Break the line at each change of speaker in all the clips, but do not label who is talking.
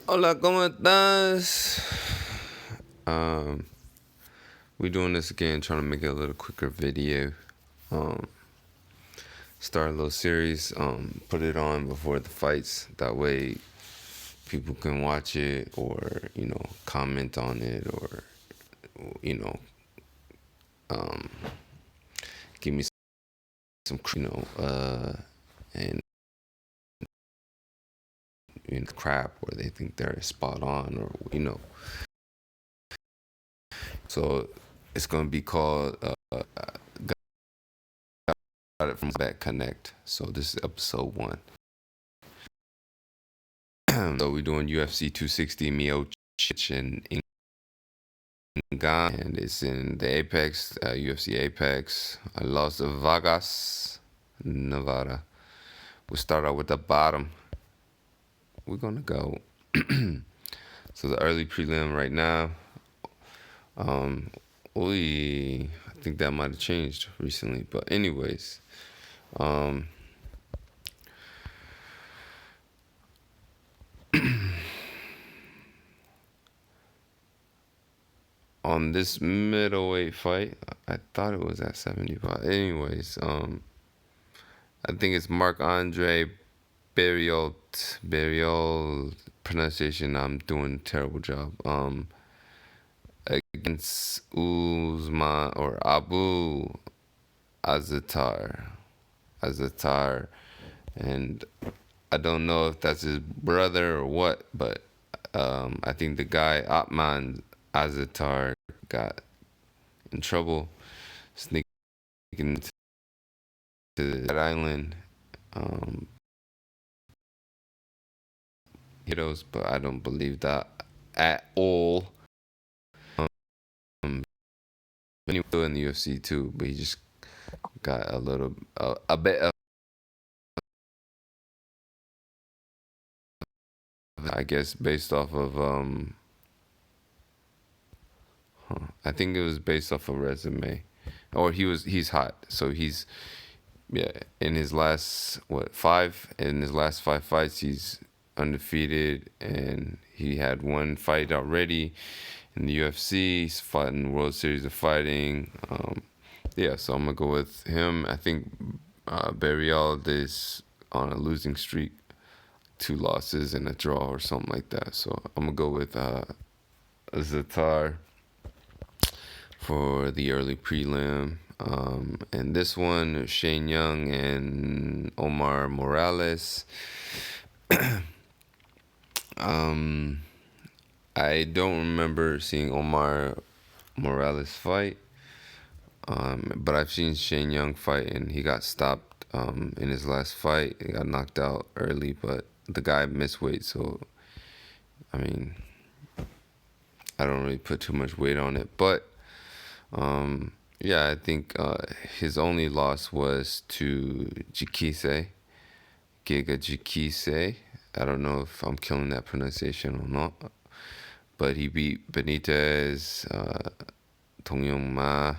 Hola, ¿cómo estás? We doing this again, trying to make it a little quicker video. Um, Start a little series. Put it on before the fights. That way, people can watch it or comment on it or you know give me some and crap where they think they're spot on or. So it's gonna be called Got It From Back Connect. So this is episode 1. So we're doing UFC 260 Miocic and Ngannou, and it's in the Apex, UFC Apex, Las Vegas, Nevada. We'll start out with the bottom. We're gonna go. So the early prelim right now. I think that might have changed recently, but anyways, um, on this middleweight fight, I thought it was at 75. Anyways, I think it's Mark Andre Burial pronunciation. I'm doing a terrible job. Against Uzman or Abu Azatar, and I don't know if that's his brother or what, but I think the guy Atman Azatar got in trouble sneaking into that island. Heroes, but I don't believe that at all. But he was still in the UFC too, but he just got a bit of, I guess, based off of I think it was based off a resume, or he's hot, so he's yeah. In his last five fights, he's undefeated, and he had one fight already in the UFC. He's fought in the World Series of Fighting. Yeah, so I'm gonna go with him. I think Burial is on a losing streak, 2 losses and a draw or something like that. So I'm gonna go with Zatar for the early prelim. And this one, Shane Young and Omar Morales. I don't remember seeing Omar Morales fight, but I've seen Shane Young fight, and he got stopped in his last fight. He got knocked out early, but the guy missed weight, so I mean, I don't really put too much weight on it. But yeah, I think his only loss was to Giga Jikise. I don't know if I'm killing that pronunciation or not, but he beat Benitez, Tongyong Ma,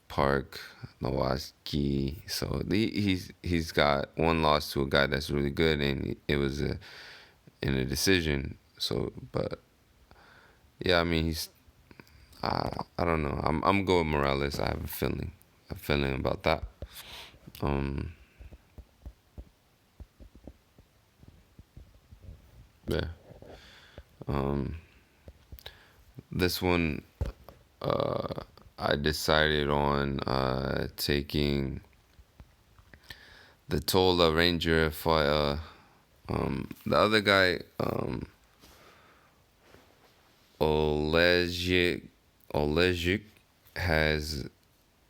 Park, Nowaski. So he's got one loss to a guy that's really good, and it was in a decision. So, but yeah, I mean I don't know. I'm going Morales. I have a feeling about that. Um, yeah. This one, I decided on taking the Tola Ranger for the other guy, Olegic, Olegic has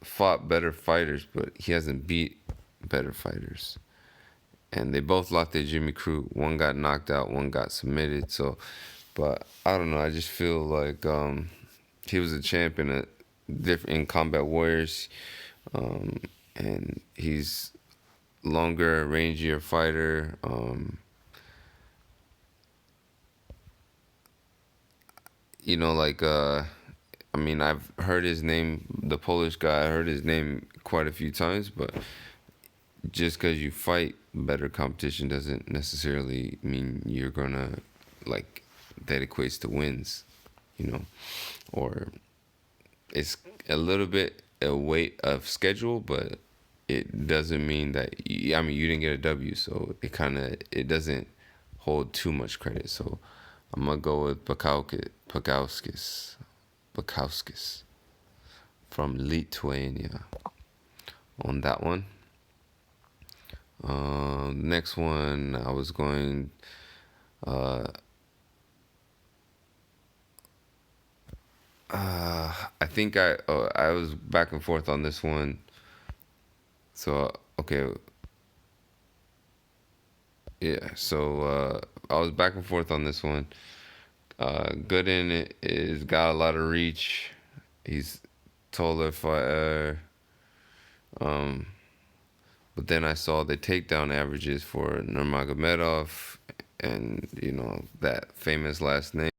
fought better fighters, but he hasn't beat better fighters. And they both lost their Jimmy Crew. One got knocked out, one got submitted. So, but I don't know. I just feel like he was a champion at different in Combat Warriors, and he's longer, rangier fighter. Like I mean, I've heard his name, the Polish guy. I heard his name quite a few times, but just because you fight better competition doesn't necessarily mean you're gonna like that equates to wins, you know, or it's a little bit a weight of schedule, but it doesn't mean that. I mean, you didn't get a W, so it doesn't hold too much credit. So I'm gonna go with Bukauskis from Lithuania on that one. Next one, I was going. I think I was back and forth on this one. So okay, yeah. So I was back and forth on this one. Good in it is got a lot of reach. He's taller fighter. But then I saw the takedown averages for Nurmagomedov, and that famous last name,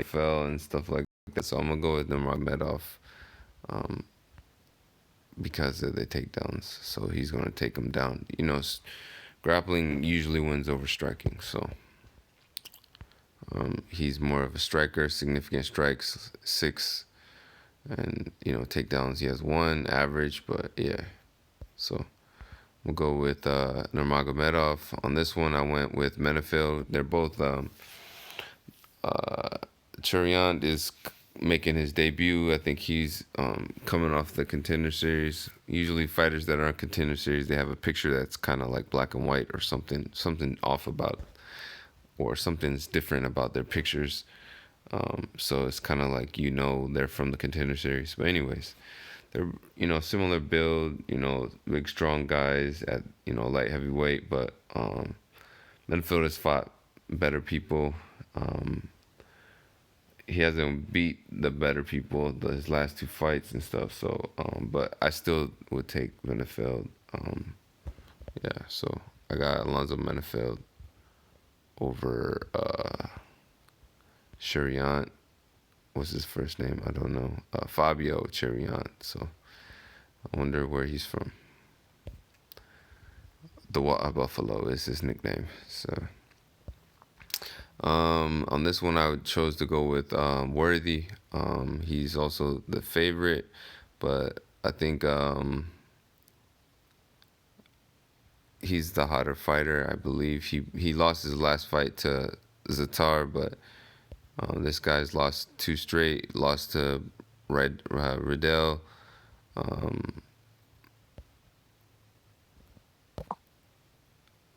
fell and stuff like that. So I'm gonna go with Nurmagomedov, um, because of the takedowns. So he's gonna take him down. Grappling usually wins over striking. So he's more of a striker. Significant strikes 6, and takedowns he has 1 average. But yeah, so we'll go with Nurmagomedov. On this one, I went with Menifeld. They're both. Chariant is making his debut. I think he's coming off the Contender Series. Usually, fighters that are on Contender Series, they have a picture that's kind of like black and white or something off about, or something's different about their pictures. So it's kind of like they're from the Contender Series. But anyways, they're similar build. Big strong guys at light heavyweight. But Menfield has fought better people. He hasn't beat the better people his last 2 fights and stuff. So, but I still would take Menifeld. Yeah. So I got Alonzo Menifeld over Chariant. What's his first name? I don't know. Fabio Chariant. So I wonder where he's from. The Buffalo is his nickname. So. On this one, I chose to go with Worthy. He's also the favorite, but I think he's the hotter fighter. I believe he lost his last fight to Zatar, but this guy's lost 2 straight. Lost to Riddell.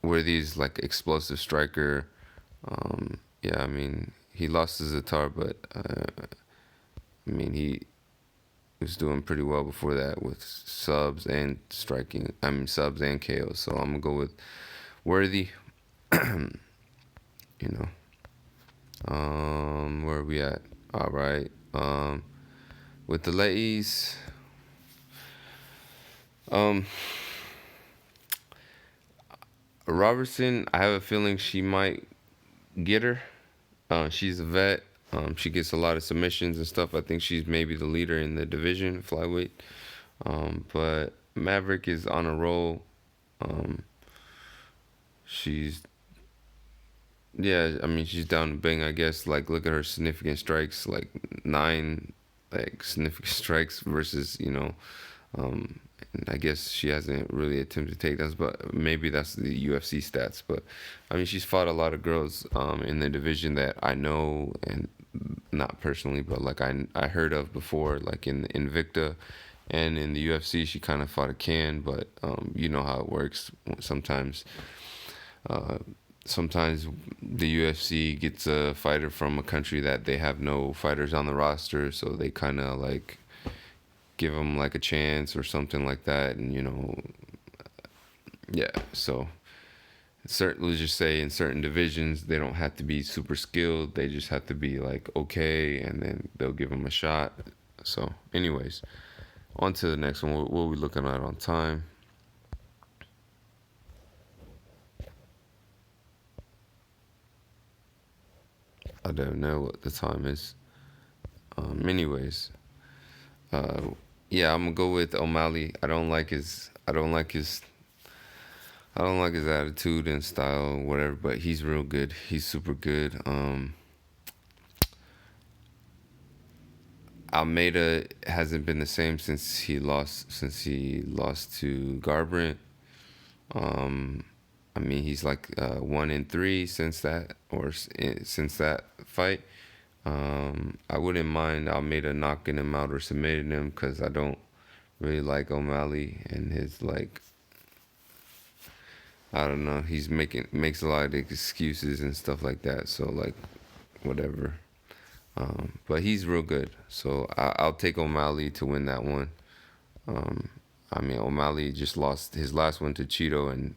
Worthy's like explosive striker. Yeah, I mean, he lost to Zatar, but I mean, he was doing pretty well before that with subs and striking. I mean, subs and KOs. So I'm gonna go with Worthy. you know, where are we at? All right. With the ladies, Robertson, I have a feeling she might get her. She's a vet. She gets a lot of submissions and stuff. I think she's maybe the leader in the division, flyweight. But Maverick is on a roll. She's Yeah, I mean she's down to bang. I guess like look at her significant strikes, like 9, like significant strikes versus and I guess she hasn't really attempted takedowns, but maybe that's the UFC stats. But I mean, she's fought a lot of girls in the division that I know, and not personally, but like I heard of before, like in Invicta, and in the UFC, she kind of fought a can. But you know how it works. Uh, Sometimes the UFC gets a fighter from a country that they have no fighters on the roster, so they kind of like give them like a chance or something like that, and yeah. So certainly, just say in certain divisions they don't have to be super skilled; they just have to be like okay, and then they'll give them a shot. So, anyways, on to the next one. What are we looking at on time? I don't know what the time is. Anyways, uh, yeah, I'm gonna go with O'Malley. I don't like his. I don't like his attitude and style, whatever, but he's real good. He's super good. Almeida hasn't been the same since he lost to Garbrandt. Um, I mean, he's like 1-3 since since that fight. I wouldn't mind Almeida knocking him out or submitting him because I don't really like O'Malley and his like. I don't know. He's makes a lot of excuses and stuff like that. So like, whatever. But he's real good. So I'll take O'Malley to win that one. Um, I mean, O'Malley just lost his last one to Cheeto, and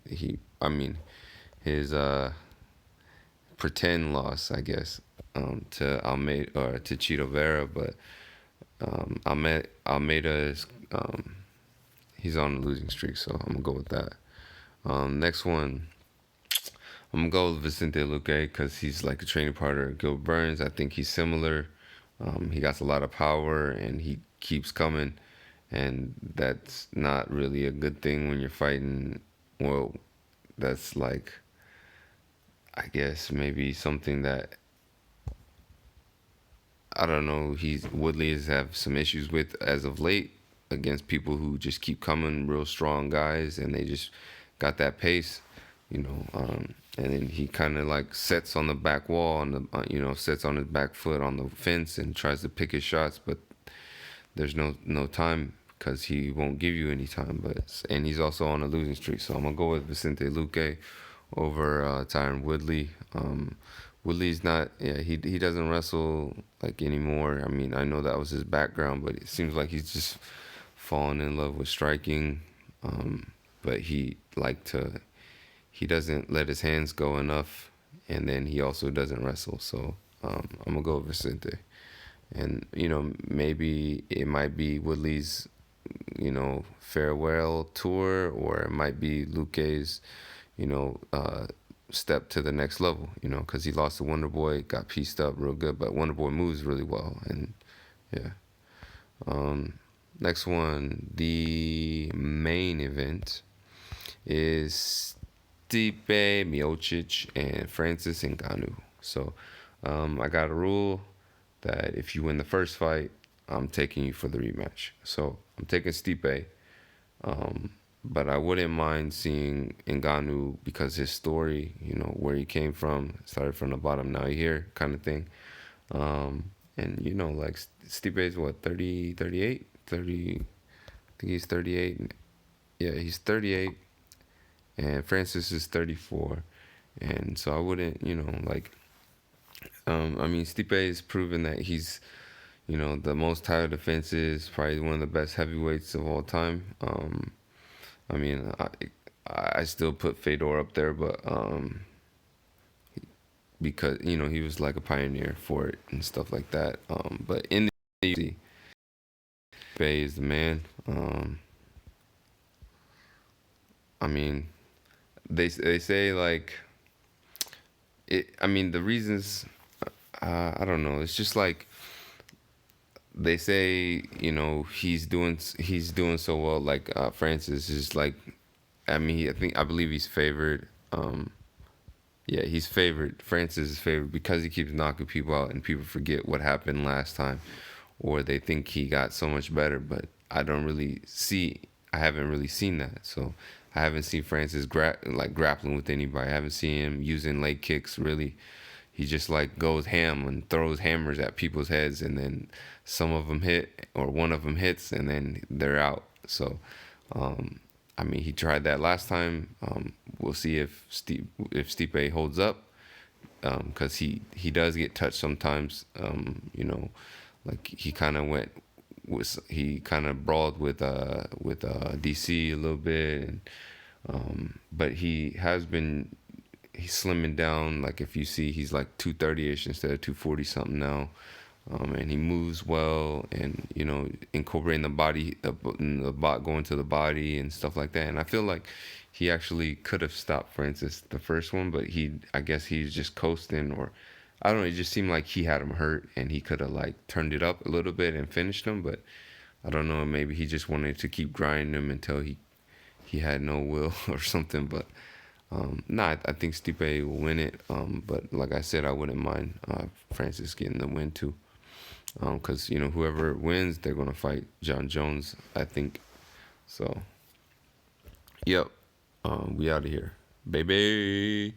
his pretend loss, I guess, to Almeida or to Cheeto Vera. But Almeida is he's on a losing streak, so I'm gonna go with that. Next one, I'm gonna go with Vicente Luque because he's like a training partner of Gil Burns. I think he's similar. He got a lot of power and he keeps coming, and that's not really a good thing when you're fighting. Well, that's like, I guess maybe something that I don't know. Woodley has have some issues with as of late against people who just keep coming, real strong guys, and they just got that pace, you know. And then he kind of like sets on the back wall on the, sets on his back foot on the fence and tries to pick his shots, but there's no time because he won't give you any time. And he's also on a losing streak, so I'm gonna go with Vicente Luque over Tyron Woodley. Woodley's not, yeah, he doesn't wrestle like anymore. I mean, I know that was his background, but it seems like he's just fallen in love with striking. But he doesn't let his hands go enough, and then he also doesn't wrestle. So I'm gonna go with Vicente, and maybe it might be Woodley's farewell tour, or it might be Luque's step to the next level, because he lost to Wonder Boy, got pieced up real good, but Wonder Boy moves really well, and yeah. Next one, the main event is Stipe Miocic and Francis Ngannou. So I got a rule that if you win the first fight, I'm taking you for the rematch. So I'm taking Stipe. But I wouldn't mind seeing Ngannou because his story, where he came from, started from the bottom, now here, kind of thing. And like Stipe's what, 30, 38, 30, I think he's 38. Yeah, he's 38, and Francis is 34. And so I wouldn't, I mean, Stipe has proven that he's, the most title defenses, probably one of the best heavyweights of all time. I mean, I still put Fedor up there, but because he was like a pioneer for it and stuff like that. But in the UFC, Bay is the man. I mean, they say like it. I mean, the reasons. I don't know. It's just like they say. He's doing so well. Like Francis is like. I mean, I believe he's favored. Yeah, he's favored. Francis is favored because he keeps knocking people out, and people forget what happened last time, or they think he got so much better. But I haven't really seen that. So I haven't seen Francis grappling with anybody. I haven't seen him using leg kicks really. He just like goes ham and throws hammers at people's heads, and then some of them hit, or one of them hits, and then they're out. So I mean, he tried that last time. We'll see if Stipe holds up, because he does get touched sometimes. Like he kind of brawled with DC a little bit, but he's slimming down. Like if you see, he's like 230ish instead of 240 something now. And he moves well, and incorporating the body, the bot going to the body and stuff like that. And I feel like he actually could have stopped Francis the first one, but I guess he's just coasting, or I don't know. It just seemed like he had him hurt, and he could have like turned it up a little bit and finished him. But I don't know. Maybe he just wanted to keep grinding him until he had no will or something. But Nah, I think Stipe will win it. But like I said, I wouldn't mind Francis getting the win too. Because whoever wins, they're gonna fight John Jones, I think. So, yep. We out of here, baby.